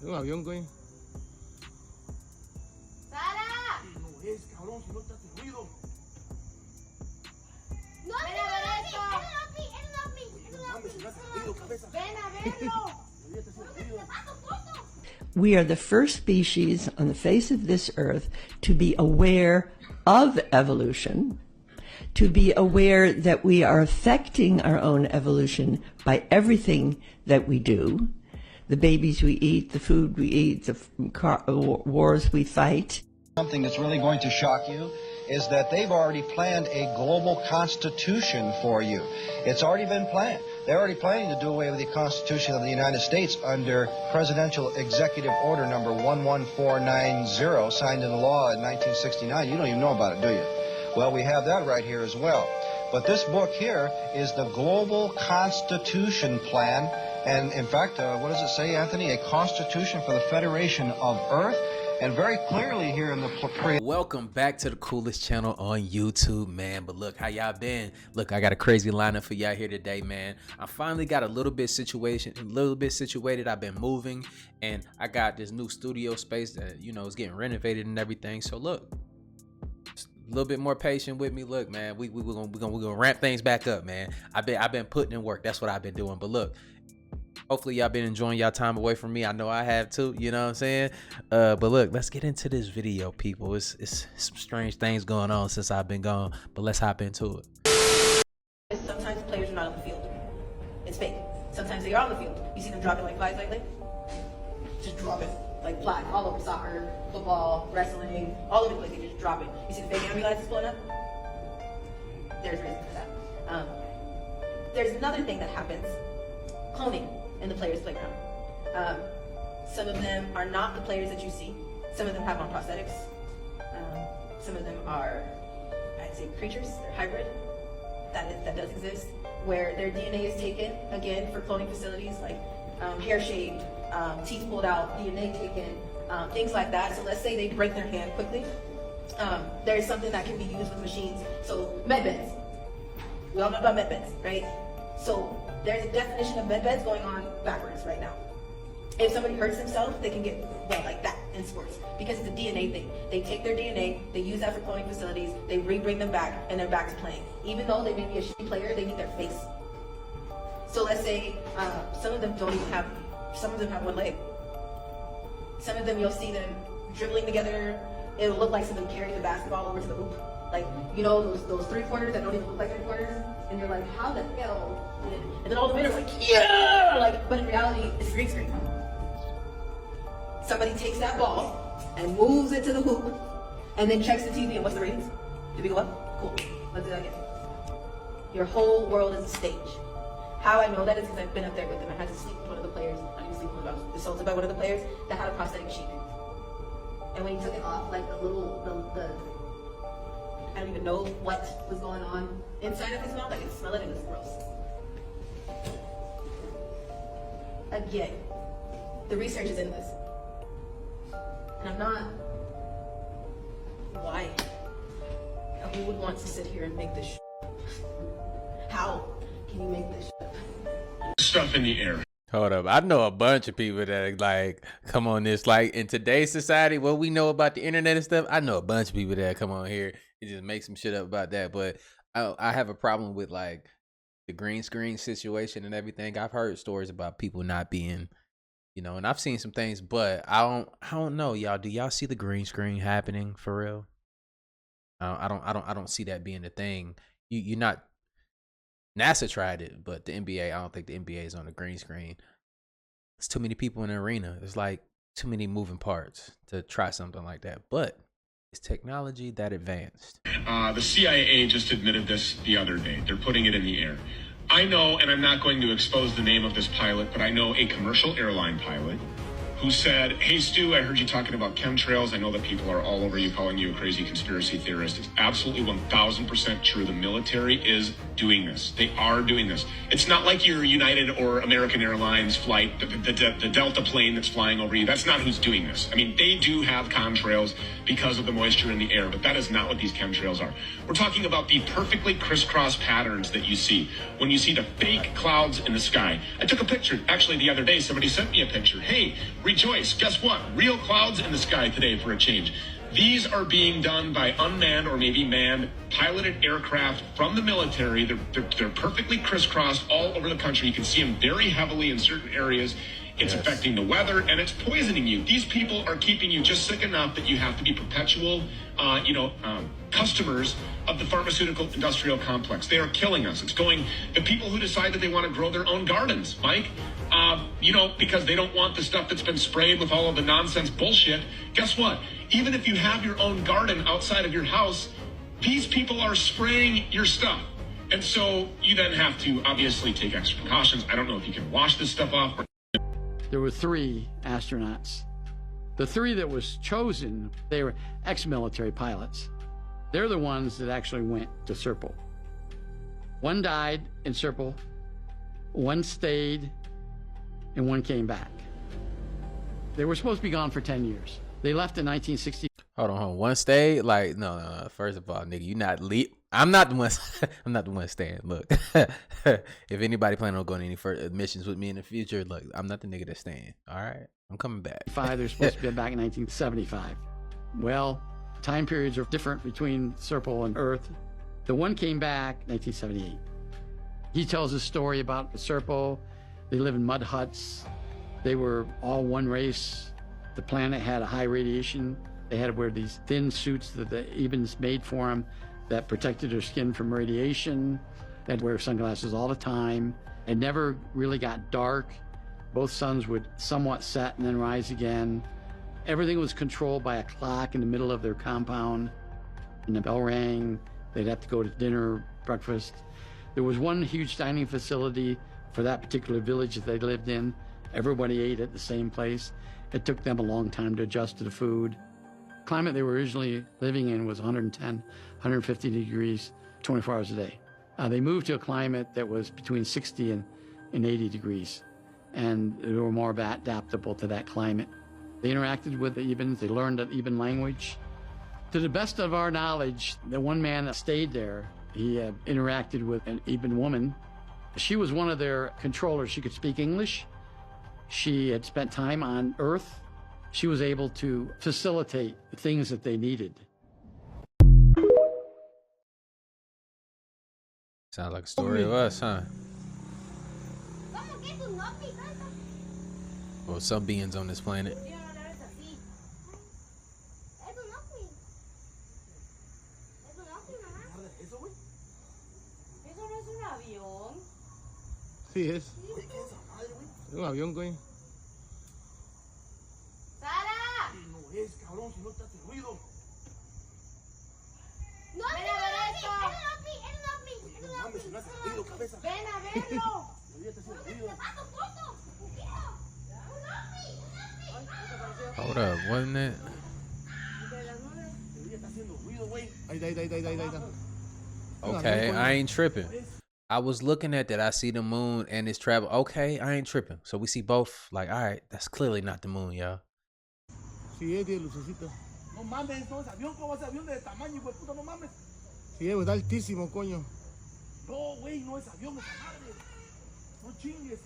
un avión, güey. ¡Sara! No es, cabrón, si no te hace ruido. ¡No, ven a ver esto! ¡Ven a verlo! We are the first species on the face of this earth to be aware of evolution, to be aware that we are affecting our own evolution by everything that we do, the babies we eat, the food we eat, the wars we fight. Something that's really going to shock you is that they've already planned a global constitution for you. It's already been planned. They're already planning to do away with the Constitution of the United States under Presidential Executive Order number 11490, signed into law in 1969. You don't even know about it, do you? Well, we have that right here as well. But this book here is the Global Constitution Plan. And in fact, what does it say, Anthony? A Constitution for the Federation of Earth. And very clearly here in the Welcome back to the coolest channel on YouTube, man. But look, how y'all been? Look, I got a crazy lineup for y'all here today, man. I finally got a little bit situated. I've been moving, and I got this new studio space that, you know, is getting renovated and everything. So look, just a little bit more patient with me. Look, man, we're gonna ramp things back up, man. I've been putting in work. That's what I've been doing. But look, hopefully y'all been enjoying y'all time away from me. I know I have too, you know what I'm saying? But look, let's get into this video, people. It's some strange things going on since I've been gone, but let's hop into it. Sometimes players are not on the field. It's fake. Sometimes they are on the field. You see them dropping like flies lately? Just drop it like flies all over soccer, football, wrestling, all over the place. They just drop it. You see the fake ambulances blowing up? There's reason for that. There's another thing that happens. Cloning in the players' playground. Some of them are not the players that you see. Some of them have on prosthetics. Some of them are, I'd say, creatures. They're hybrid. That does exist, where their DNA is taken, again, for cloning facilities, like hair shaved, teeth pulled out, DNA taken, things like that. So let's say they break their hand quickly. There's something that can be used with machines. So med beds. We all know about med beds, right? So there's a definition of med beds going on backwards right now. If somebody hurts themselves, they can get well like that in sports because it's a DNA thing. They take their DNA, they use that for cloning facilities, they bring them back, and they're back to playing. Even though they may be a shitty player, they need their face. So let's say some of them don't even have. Some of them have one leg. Some of them you'll see them dribbling together. It'll look like someone carrying the basketball over to the hoop. Like, you know, those 3-pointers that don't even look like 3-pointers, and you're like, how the hell? And then all the men are like, yeah! Like, but in reality, it's green screen. Somebody takes that ball and moves it to the hoop, and then checks the TV, and what's the ratings? Did we go up? Cool. Let's do that again. Your whole world is a stage. How I know that is because I've been up there with them. I had to sleep with one of the players. I didn't sleep with them. I was assaulted by one of the players that had a prosthetic cheek. And when he took it off, like I don't even know what was going on inside of his mouth. I could smell it. It was gross. Again, the research is in this. And I'm not. Why? Who would want to sit here and make this How can you make this Stuff in the air. Hold up. I know a bunch of people that like come on this, like in today's society, what we know about the internet and stuff. I know a bunch of people that come on here and just make some shit up about that. But I have a problem with like the green screen situation and everything. I've heard stories about people not being, you know, and I've seen some things, but I don't know, y'all. Do y'all see the green screen happening for real? I don't see that being a thing. You're not. NASA tried it, but the NBA, I don't think the NBA is on the green screen. It's too many people in the arena. It's like too many moving parts to try something like that. But is technology that advanced? The CIA just admitted this the other day. They're putting it in the air. I know, and I'm not going to expose the name of this pilot, but I know a commercial airline pilot who said, hey, Stu, I heard you talking about chemtrails. I know that people are all over you calling you a crazy conspiracy theorist. It's absolutely 1,000% true. The military is doing this. They are doing this. It's not like your United or American Airlines flight, the Delta plane that's flying over you. That's not who's doing this. I mean, they do have contrails because of the moisture in the air, but that is not what these chemtrails are. We're talking about the perfectly crisscross patterns that you see when you see the fake clouds in the sky. I took a picture, actually, the other day. Somebody sent me a picture. Hey, rejoice. Guess what? Real clouds in the sky today for a change. These are being done by unmanned or maybe manned piloted aircraft from the military. They're perfectly crisscrossed all over the country. You can see them very heavily in certain areas. It's affecting the weather and it's poisoning you. These people are keeping you just sick enough that you have to be perpetual, customers of the pharmaceutical industrial complex. They are killing us. It's going, the people who decide that they want to grow their own gardens, Mike, because they don't want the stuff that's been sprayed with all of the nonsense bullshit. Guess what? Even if you have your own garden outside of your house, these people are spraying your stuff. And so you then have to obviously take extra precautions. I don't know if you can wash this stuff off. There were 3 astronauts. The 3 that was chosen, they were ex-military pilots. They're the ones that actually went to Serpo. 1 died in Serpo, 1 stayed, and 1 came back. They were supposed to be gone for 10 years. They left in 1960. Hold on. 1 stay? Like, no. First of all, nigga, you not I'm not the one. I'm not the one staying. Look, if anybody planning on going any further missions with me in the future, look, I'm not the nigga that's staying. All right, I'm coming back. They're supposed to be back in 1975. Well, time periods are different between Serpo and Earth. The 1 came back 1978. He tells a story about Serpo. They live in mud huts. They were all one race. The planet had a high radiation. They had to wear these thin suits that the Ebens made for them that protected their skin from radiation. They had to wear sunglasses all the time. It never really got dark. Both suns would somewhat set and then rise again. Everything was controlled by a clock in the middle of their compound. And the bell rang, they'd have to go to dinner, breakfast. There was one huge dining facility for that particular village that they lived in. Everybody ate at the same place. It took them a long time to adjust to the food. The climate they were originally living in was 110, 150 degrees, 24 hours a day. They moved to a climate that was between 60 and 80 degrees, and they were more adaptable to that climate. They interacted with the Ebens, they learned the Eben language. To the best of our knowledge, the one man that stayed there, he interacted with an Eben woman. She was one of their controllers. She could speak English. She had spent time on Earth. She was able to facilitate the things that they needed. Sounds like a story of us, huh? Well, some beings on this planet. Sí, es un avión, güey. ¡Sara! No es, cabrón, si no te hace ruido. ¡Ven a ver esto! No mames, si no hace ruido, cabeza. ¡Ven a verlo! Hold up, wasn't it? Está haciendo ruido, güey. Ahí está. Okay, I ain't tripping. I was looking at that. I see the moon and its travel. Okay, I ain't tripping. So we see both. Like, all right, that's clearly not the moon, y'all. Sí, tiene lucecita. No mames, no es avión. ¿Cómo va a ser avión de tamaño, güey? Puta, no mames. Sí, está altísimo, coño. No, güey, no es avión, esa madre. No chingues.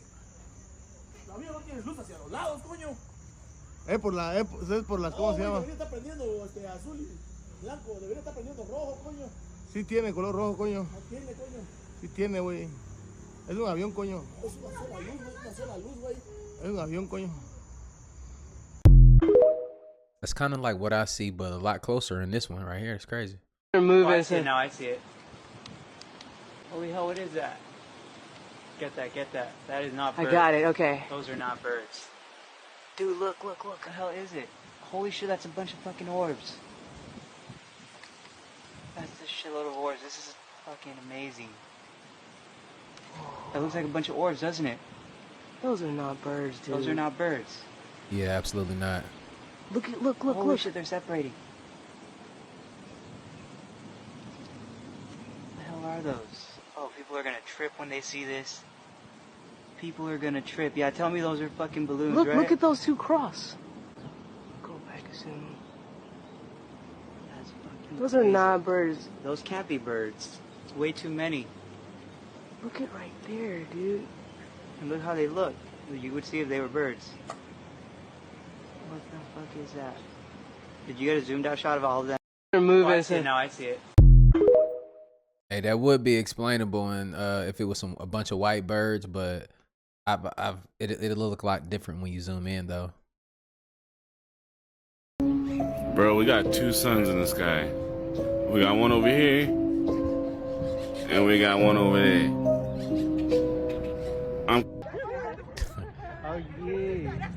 El avión no tiene luz hacia los lados, coño. Es por las, ¿cómo se llama? Debería estar prendiendo azul y blanco. Debería estar prendiendo rojo, coño. Sí tiene color rojo, coño. No tiene, coño. Sí tiene, güey. Es un avión, coño. Es una sola luz, no es una sola luz, güey. Es un avión, coño. That's kind of like what I see, but a lot closer in this one right here. It's crazy. Oh, I see it now. I see it. Holy hell! What is that? Get that. That is not birds. I got it. Okay. Those are not birds. Dude, look. What the hell is it? Holy shit! That's a bunch of fucking orbs. That's a shitload of orbs. This is fucking amazing. That looks like a bunch of orbs, doesn't it? Those are not birds, dude. Those are not birds. Yeah, absolutely not. Look. Holy shit, they're separating. What the hell are those? Oh, people are gonna trip when they see this. People are gonna trip. Yeah, tell me those are fucking balloons, right? Look at those 2 cross. Go back soon. That's fucking Those crazy. are not birds. Those can't be birds. It's way too many. Look at right there, dude. And look how they look. You would see if they were birds. What the fuck is that? Did you get a zoomed out shot of all of them? Move Oh, I it. see it now. I see it. Hey, that would be explainable in if it was a bunch of white birds, but it'll look a lot different when you zoom in though. Bro, we got two suns in the sky. We got one over here, and we got one over there. Oh yeah.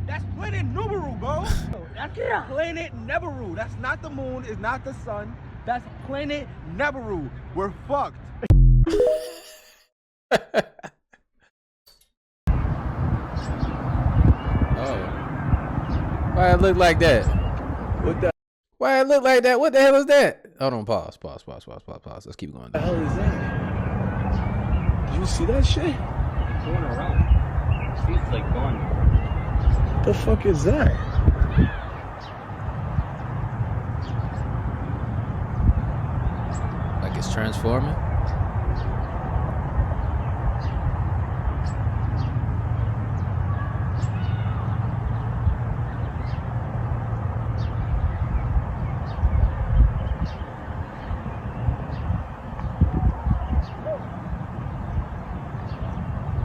That's planet Numeru, bro. That's planet Neberu. That's not the moon. It's not the sun. That's planet Neberu. We're fucked. Oh, why it look like that? What the Why it look like that? What the hell is that? Hold on, pause. Let's keep going. hell is that? Did you see that shit? Going around. It's like gone. What the fuck is that? Like it's transforming.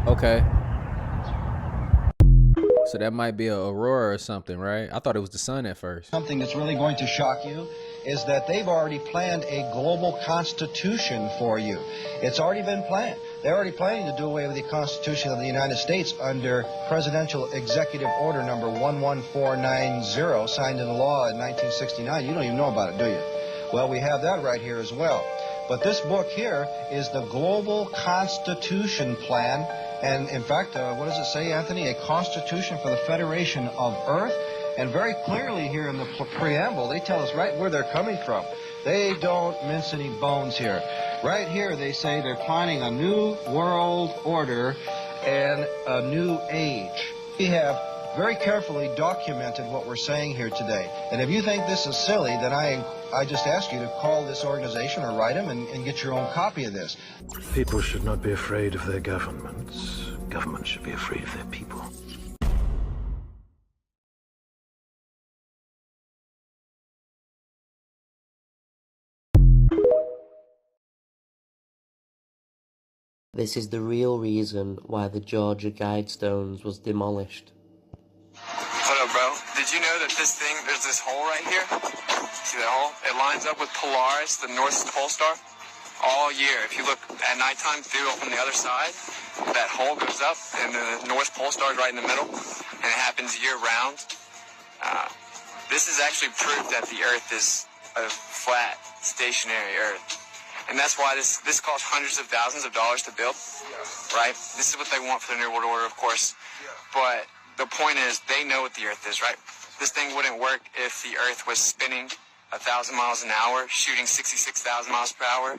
Okay. So that might be a aurora or something, right? I thought it was the sun at first. Something that's really going to shock you is that they've already planned a global constitution for you. It's already been planned. They're already planning to do away with the Constitution of the United States under Presidential Executive Order number 11490, signed into law in 1969. You don't even know about it, do you? Well, we have that right here as well. But this book here is the Global Constitution Plan. And in fact, what does it say, Anthony? A constitution for the Federation of Earth. And very clearly here in the preamble, they tell us right where they're coming from. They don't mince any bones here. Right here, they say they're planning a new world order and a new age. We have very carefully documented what we're saying here today. And if you think this is silly, then I just ask you to call this organization or write them and get your own copy of this. People should not be afraid of their governments. Governments should be afraid of their people. This is the real reason why the Georgia Guidestones was demolished. What up, bro? Did you know that this thing, there's this hole right here? See that hole? It lines up with Polaris, the North Pole Star, all year. If you look at nighttime through from the other side, that hole goes up and the North Pole Star is right in the middle, and it happens year round. This is actually proof that the Earth is a flat, stationary Earth. And that's why this costs hundreds of thousands of dollars to build, right? This is what they want for the New World Order, of course. But the point is, they know what the Earth is, right? This thing wouldn't work if the Earth was spinning 1,000 miles an hour, shooting 66,000 miles per hour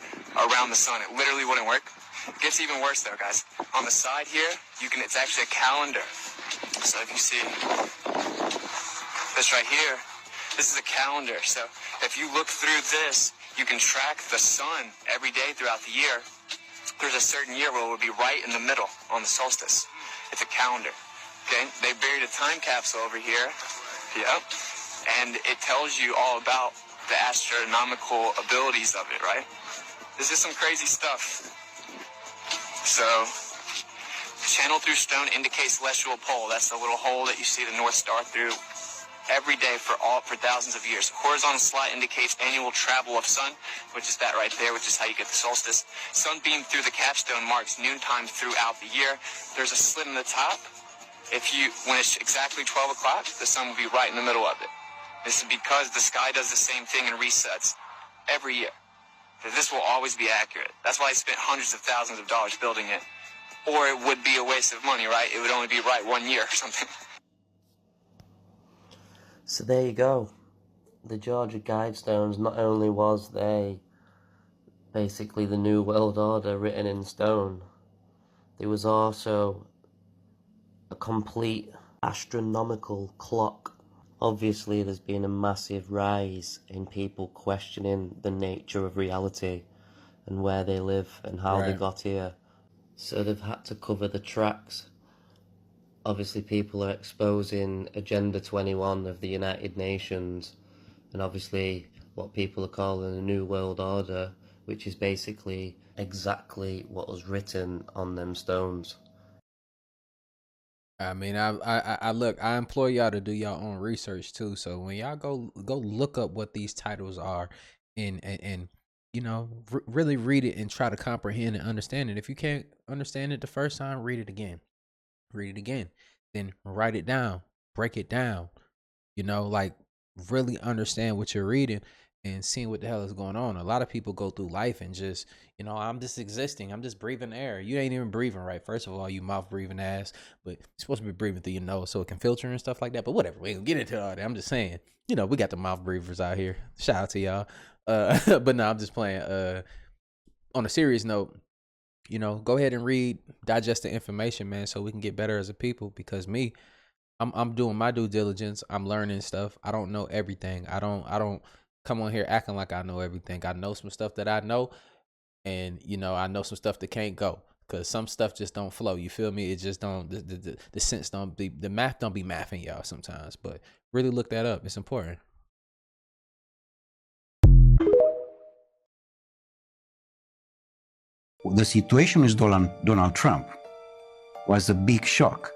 around the sun. It literally wouldn't work. It gets even worse, though, guys. On the side here, it's actually a calendar. So if you see this right here, this is a calendar. So if you look through this, you can track the sun every day throughout the year. There's a certain year where it will be right in the middle on the solstice. It's a calendar, okay? They buried a time capsule over here, yep, and it tells you all about the astronomical abilities of it, right? This is some crazy stuff. So, channel through stone indicates celestial pole. That's the little hole that you see the North Star through. Every day for thousands of years. Horizontal slot indicates annual travel of sun, which is that right there, which is how you get the solstice. Sunbeam through the capstone marks noontime throughout the year. There's a slit in the top. When it's exactly 12 o'clock, the sun will be right in the middle of it. This is because the sky does the same thing and resets every year. This will always be accurate. That's why I spent hundreds of thousands of dollars building it. Or it would be a waste of money, right? It would only be right 1 year or something. So there you go. The Georgia Guidestones, not only was they basically the New World Order written in stone, there was also a complete astronomical clock. Obviously there's been a massive rise in people questioning the nature of reality and where they live and how they got here. So they've had to cover the tracks obviously people are exposing Agenda 21 of the United Nations, and obviously what people are calling a New World Order, which is basically exactly what was written on them stones. I mean, I look. I implore y'all to do your own research too. So when y'all go look up what these titles are, and you know, really read it and try to comprehend and understand it. If you can't understand it the first time, read it again. Read it again. Then write it down. Break it down. You know, like really understand what you're reading and seeing what the hell is going on. A lot of people go through life and just, you know, I'm just existing. I'm just breathing air. You ain't even breathing right. First of all, you mouth breathing ass, but you're supposed to be breathing through your nose so it can filter and stuff like that. But whatever, we ain't gonna get into all that. I'm just saying, you know, we got the mouth breathers out here. Shout out to y'all. But no, I'm just playing. On a serious note, you know, go ahead and read, digest the information, man, so we can get better as a people. Because me, I'm doing my due diligence. I'm learning stuff. I don't know everything. I don't come on here acting like I know everything. I know some stuff that I know, and you know, I know some stuff that can't go because some stuff just don't flow. You feel me? It just don't. The sense don't be. The math don't be mathing y'all sometimes. But really look that up. It's important. The situation with Donald Trump was a big shock.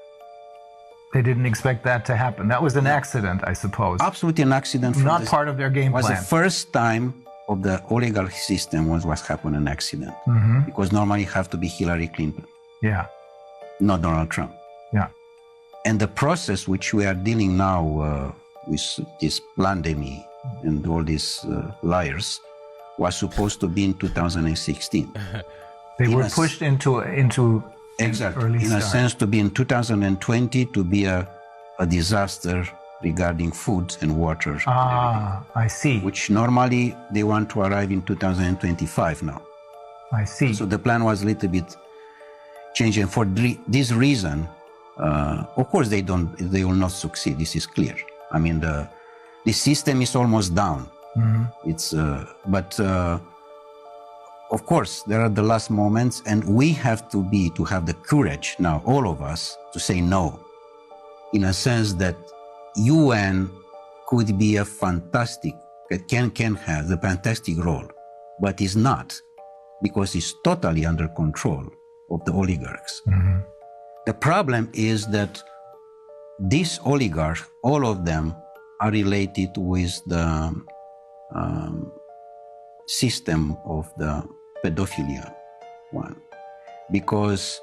They didn't expect that to happen. That was an accident, I suppose. Absolutely an accident. Not part of their game plan. It was the first time of the oligarch system was happened an accident. Mm-hmm. Because normally it have to be Hillary Clinton. Yeah. Not Donald Trump. Yeah. And the process which we are dealing now with this pandemic and all these liars was supposed to be in 2016. They were pushed into exactly early in start. a sense to be in 2020 to be a disaster regarding food and water. I see. Which normally they want to arrive in 2025 now. I see. So the plan was a little bit changed, and for this reason, of course they will not succeed. This is clear. I mean the system is almost down. Mm-hmm. It's but. Of course, there are the last moments, and we have to have the courage now, all of us, to say no. In a sense that UN could be a fantastic, can have the fantastic role, but is not, because it's totally under control of the oligarchs. Mm-hmm. The problem is that these oligarchs, all of them, are related with the system of the pedophilia one, because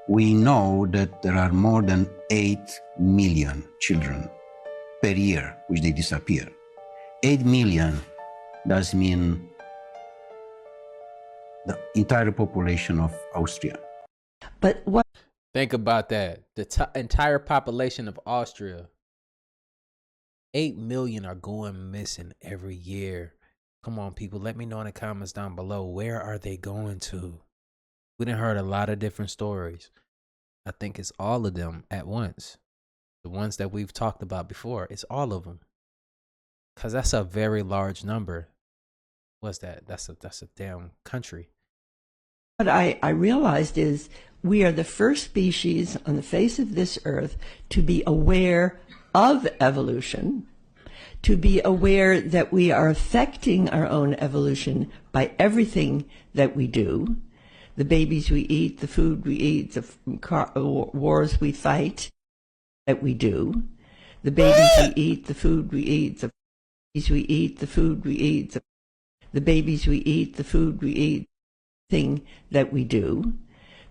we know that there are more than 8 million children per year which they disappear. 8 million does mean the entire population of Austria. But what? Think about that. The entire population of Austria. 8 million are going missing every year. Come on, people. Let me know in the comments down below. Where are they going to? We done heard a lot of different stories. I think it's all of them at once. The ones that we've talked about before. It's all of them. Because that's a very large number. What's that? That's a damn country. What I realized is we are the first species on the face of this earth to be aware of evolution, to be aware that we are affecting our own evolution by everything that we do, the babies we eat, the food we eat, the wars we fight that we do, the babies we eat, the food we eat, the babies we eat, the food we eat, the babies we eat, the food we eat, thing that we do,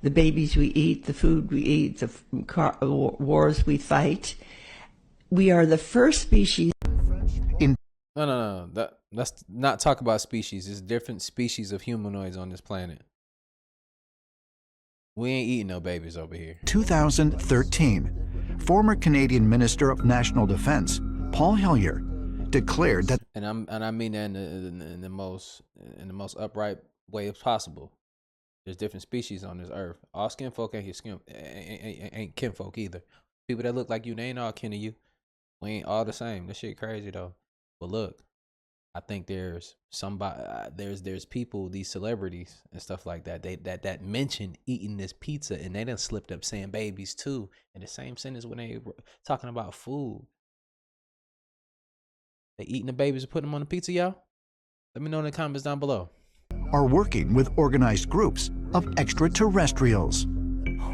the babies we eat, the food we eat, the wars we fight. We are the first species. No. Let's not talk about species. There's different species of humanoids on this planet. We ain't eating no babies over here. 2013, former Canadian Minister of National Defense Paul Hellyer declared that, and I mean that in the most upright way as possible. There's different species on this earth. All skin folk ain't ain't kinfolk either. People that look like you, they ain't all kin to you. We ain't all the same. This shit crazy though. But look, I think there's somebody, there's people, these celebrities and stuff like that, that mention eating this pizza, and they done slipped up saying babies too in the same sentence when they were talking about food. They eating the babies and putting them on the pizza, y'all? Let me know in the comments down below. Are working with organized groups of extraterrestrials.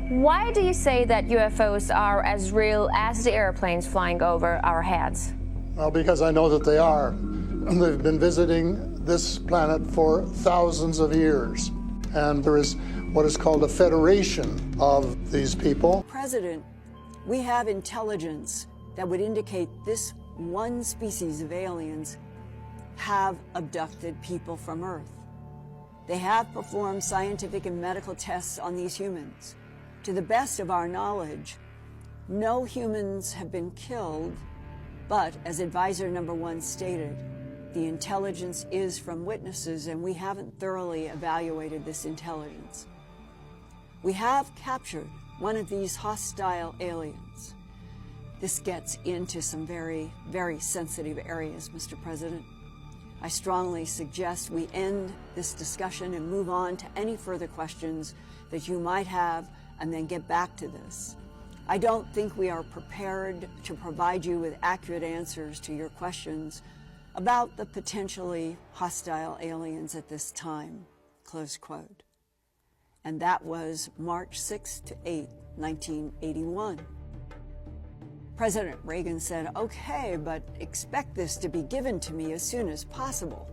Why do you say that UFOs are as real as the airplanes flying over our heads? Well, because I know that they are. They've been visiting this planet for thousands of years. And there is what is called a federation of these people. President, we have intelligence that would indicate this one species of aliens have abducted people from Earth. They have performed scientific and medical tests on these humans. To the best of our knowledge, no humans have been killed, but as advisor number 1 stated, the intelligence is from witnesses and we haven't thoroughly evaluated this intelligence. We have captured one of these hostile aliens. This gets into some very, very sensitive areas, Mr. President. I strongly suggest we end this discussion and move on to any further questions that you might have and then get back to this. I don't think we are prepared to provide you with accurate answers to your questions about the potentially hostile aliens at this time, close quote. And that was March 6 to 8, 1981. President Reagan said, okay, but expect this to be given to me as soon as possible.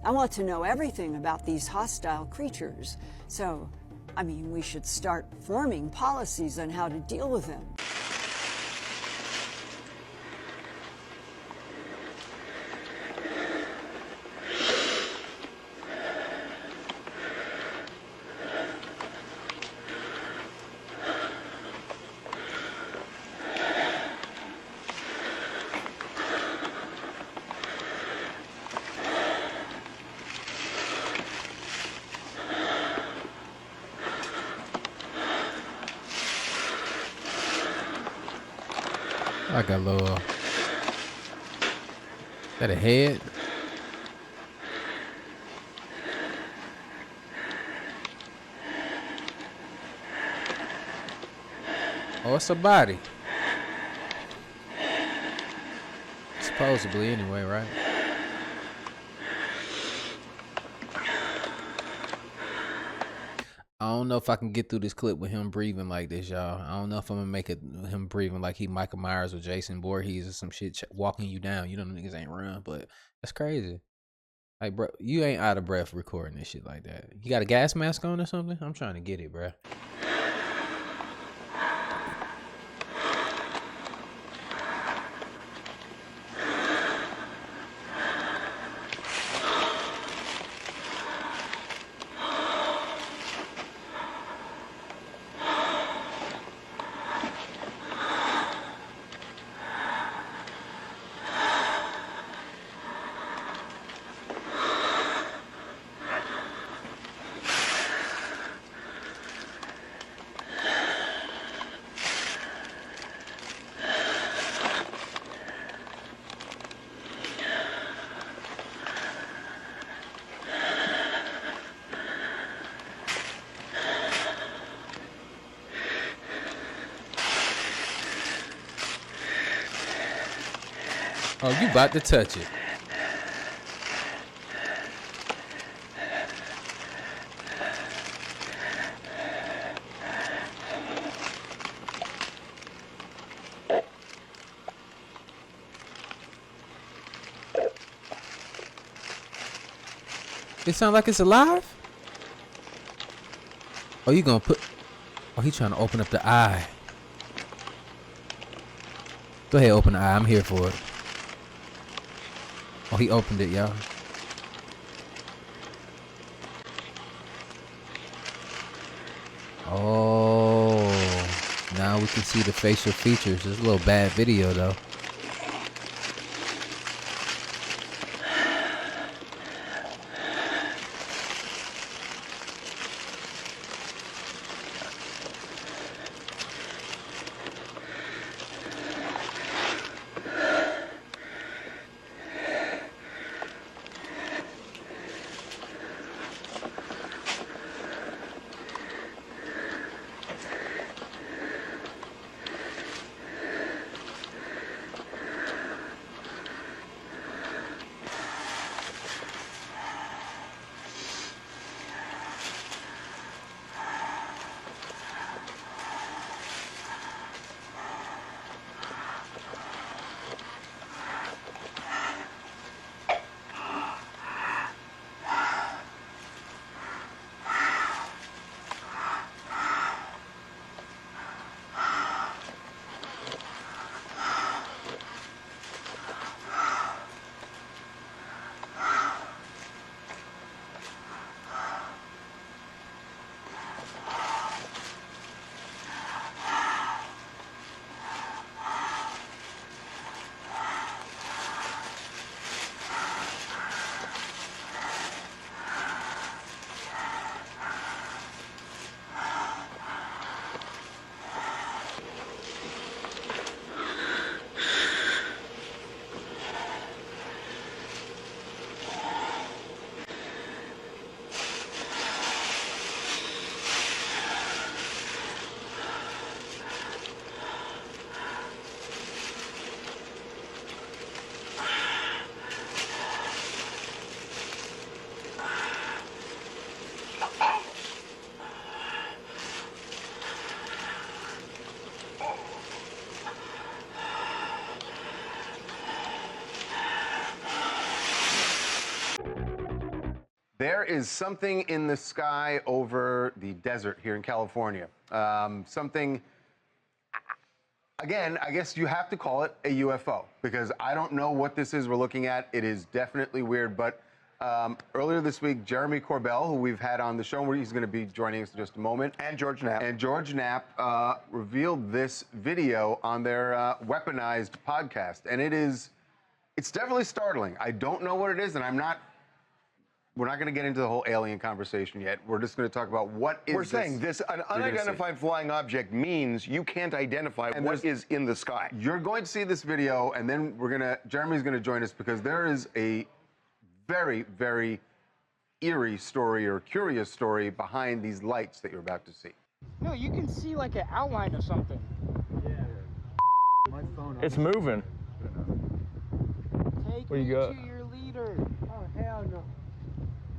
I want to know everything about these hostile creatures. So, I mean, we should start forming policies on how to deal with them. I got a little. Is that a head? Oh, it's a body. Supposedly, anyway, right? I don't know if I can get through this clip with him breathing like this, y'all. I don't know if I'm gonna make it him breathing like he Michael Myers or Jason Voorhees or some shit walking you down. You know, them niggas ain't run, but that's crazy. Like, bro, you ain't out of breath recording this shit like that. You got a gas mask on or something? I'm trying to get it, bro. Oh, you about to touch it. It sound like it's alive? Oh, you gonna put... Oh, he trying to open up the eye. Go ahead, open the eye. I'm here for it. Oh, he opened it, y'all. Oh, now we can see the facial features. It's a little bad video, though. There is something in the sky over the desert here in California. Something, again, I guess you have to call it a UFO because I don't know what this is we're looking at. It is definitely weird, but earlier this week, Jeremy Corbell, who we've had on the show, where he's going to be joining us in just a moment. And George Knapp. And George Knapp revealed this video on their Weaponized podcast. And it's definitely startling. I don't know what it is, and we're not going to get into the whole alien conversation yet. We're just going to talk about what is We're saying this, an unidentified flying object means you can't identify what is in the sky. You're going to see this video, and then Jeremy's going to join us because there is a very, very eerie story or curious story behind these lights that you're about to see. No, you can see like an outline of something. Yeah. My phone. It's moving. Take What do you got? To your leader. Oh, hell no.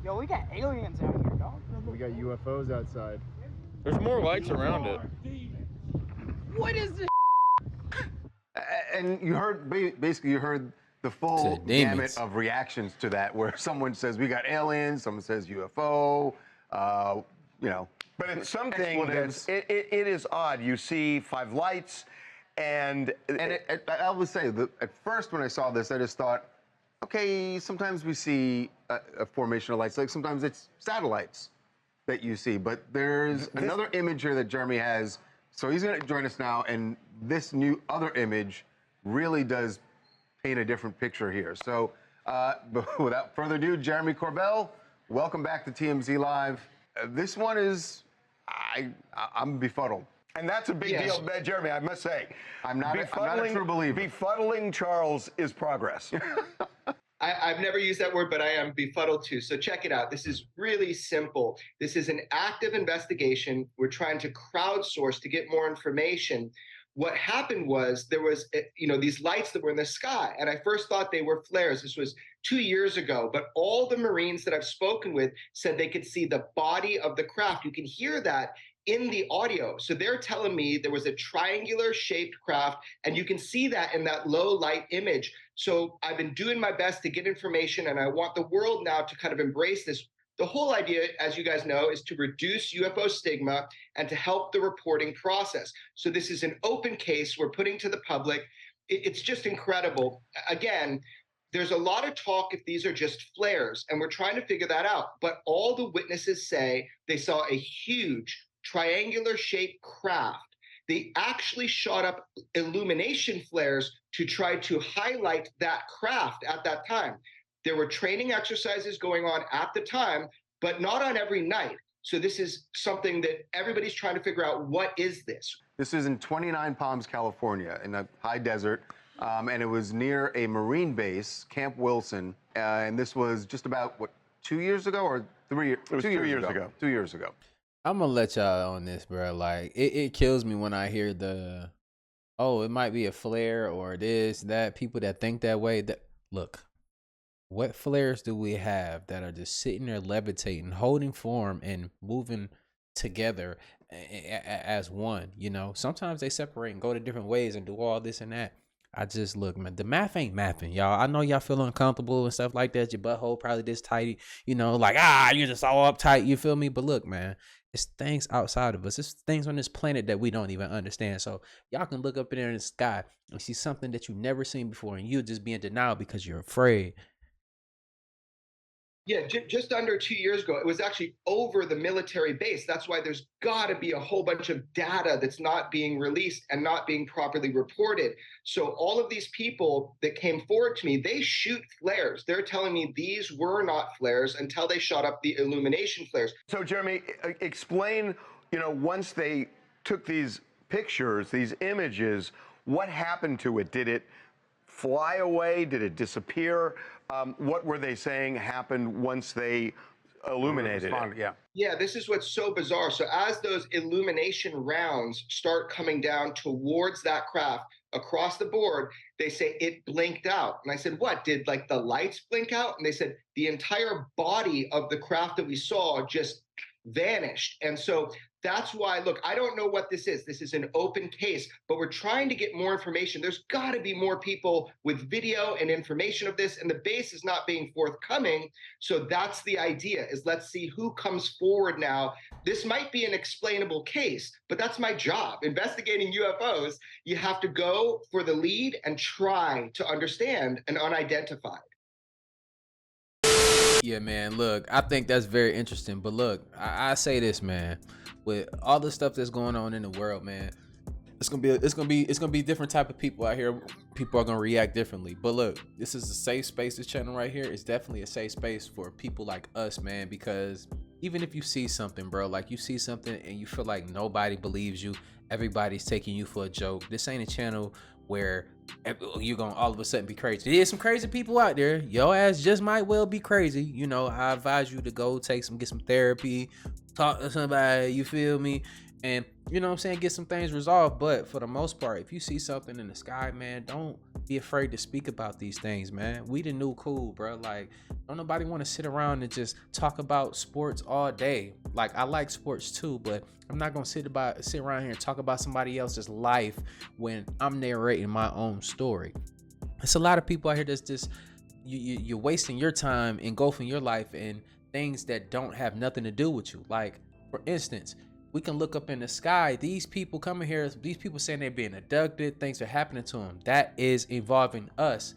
Yo, we got aliens out here, dog. We got UFOs outside. There's more lights around it. What is this? And you heard, basically, you heard the full gamut of reactions to that, where someone says we got aliens, someone says UFO, you know. But it's something that's, it is odd. You see 5 lights, and I will say that at first when I saw this, I just thought, okay, sometimes we see a formation of lights, like sometimes it's satellites that you see, but there's another image here that Jeremy has. So he's going to join us now, and this new other image really does paint a different picture here. So but without further ado, Jeremy Corbell, welcome back to TMZ Live. This one is, I'm befuddled. And that's a big deal, Jeremy, I must say. I'm not a true believer. Befuddling Charles is progress. I've never used that word, but I am befuddled too. So check it out. This is really simple. This is an active investigation. We're trying to crowdsource to get more information. What happened was there was, these lights that were in the sky, and I first thought they were flares. This was 2 years ago, but all the Marines that I've spoken with said they could see the body of the craft. You can hear that in the audio. So they're telling me there was a triangular shaped craft, and you can see that in that low light image. So I've been doing my best to get information, and I want the world now to kind of embrace this. The whole idea, as you guys know, is to reduce UFO stigma and to help the reporting process. So this is an open case we're putting to the public. It's just incredible. Again, there's a lot of talk if these are just flares, and we're trying to figure that out. But all the witnesses say they saw a huge triangular-shaped craft. They actually shot up illumination flares to try to highlight that craft at that time. There were training exercises going on at the time, but not on every night. So this is something that everybody's trying to figure out, what is this? This is in 29 Palms, California, in the high desert, and it was near a Marine base, Camp Wilson, and this was just about, 2 years ago or 3 years? It was 2 years ago. 2 years ago. I'm gonna let y'all on this, bro. Like, it kills me when I hear it might be a flare or this, that, people that think that way. Look, what flares do we have that are just sitting there levitating, holding form and moving together as one? Sometimes they separate and go to different ways and do all this and that. I just look, man, the math ain't mathing, y'all. I know y'all feel uncomfortable and stuff like that. Your butthole probably this tight, like, you're just all uptight, you feel me? But look, man, it's things outside of us. It's things on this planet that we don't even understand. So y'all can look up in there in the sky and see something that you've never seen before, and you'll just be in denial because you're afraid. Yeah, just under 2 years ago, it was actually over the military base. That's why there's got to be a whole bunch of data that's not being released and not being properly reported. So all of these people that came forward to me, they shoot flares. They're telling me these were not flares until they shot up the illumination flares. So, Jeremy, explain, once they took these pictures, these images, what happened to it? Did it fly away? Did it disappear? What were they saying happened once they illuminated it? Yeah, this is what's so bizarre. So as those illumination rounds start coming down towards that craft across the board, they say it blinked out. And I said, what? Did the lights blink out? And they said the entire body of the craft that we saw just vanished. And so That's why, look, I don't know what this is. This is an open case, but we're trying to get more information. There's got to be more people with video and information of this, and the base is not being forthcoming. So that's the idea, is let's see who comes forward now. This might be an explainable case, but that's my job. Investigating UFOs, you have to go for the lead and try to understand an unidentified. Yeah, man, look, I think that's very interesting. But look, I say this, man, with all the stuff that's going on in the world, man, it's gonna be different type of people out here. People are gonna react differently. But look, this is a safe space. This channel right here is definitely a safe space for people like us, man, because even if you see something, bro, like you see something and you feel like nobody believes you, everybody's taking you for a joke, this ain't a channel where you're gonna all of a sudden be crazy. There's some crazy people out there. Your ass just might well be crazy. You know, I advise you to go get some therapy, talk to somebody, you feel me? And you know what I'm saying, get some things resolved. But for the most part, if you see something in the sky, man, don't be afraid to speak about these things, man. We the new cool, bro. Like, don't nobody want to sit around and just talk about sports all day. Like, I like sports too, but I'm not gonna sit around here and talk about somebody else's life when I'm narrating my own story. It's a lot of people out here that's just you're wasting your time engulfing your life in things that don't have nothing to do with you. Like, for instance, we can look up in the sky. These people coming here, these people saying they're being abducted, things are happening to them. That is involving us,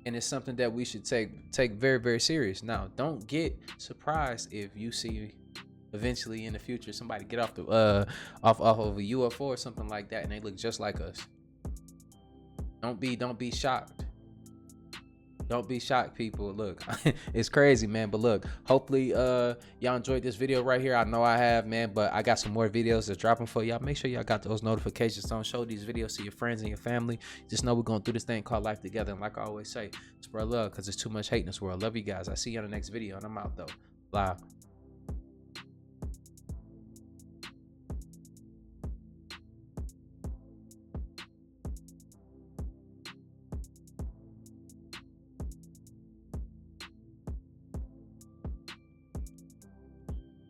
and it's something that we should take very, very serious. Now, don't get surprised if you see eventually in the future somebody get off the off of a UFO or something like that, and they look just like us. Don't be shocked. Don't be shocked, people. Look, it's crazy, man. But look, hopefully y'all enjoyed this video right here. I know I have, man, but I got some more videos that's dropping for y'all. Make sure y'all got those notifications. Don't show these videos to your friends and your family. Just know we're going through this thing called life together. And like I always say, spread love, because there's too much hate in this world. Love you guys. I see you on the next video, and I'm out, though. Bye.